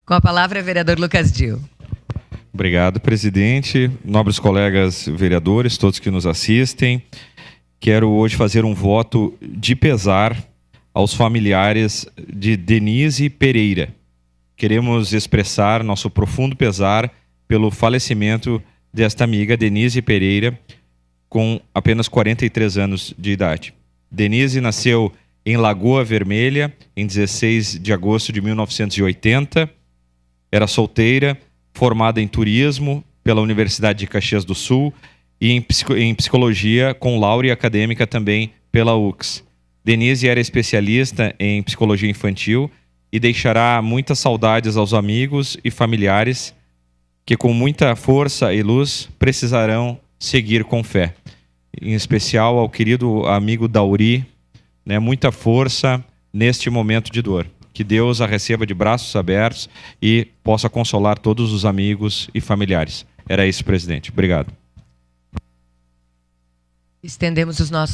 Com a palavra, vereador Lucas Dil. Obrigado, presidente. Nobres colegas vereadores, todos que nos assistem. Quero hoje fazer um voto de pesar aos familiares de Denise Pereira. Queremos expressar nosso profundo pesar pelo falecimento desta amiga, Denise Pereira, com apenas 43 anos de idade. Denise nasceu em Lagoa Vermelha, em 16 de agosto de 1980. Era solteira, formada em turismo pela Universidade de Caxias do Sul e em psicologia com laurea acadêmica também pela UX. Denise era especialista em psicologia infantil e deixará muitas saudades aos amigos e familiares que com muita força e luz precisarão seguir com fé. Em especial ao querido amigo Dauri, né, muita força neste momento de dor. Que Deus a receba de braços abertos e possa consolar todos os amigos e familiares. Era isso, presidente. Obrigado. Estendemos os nossos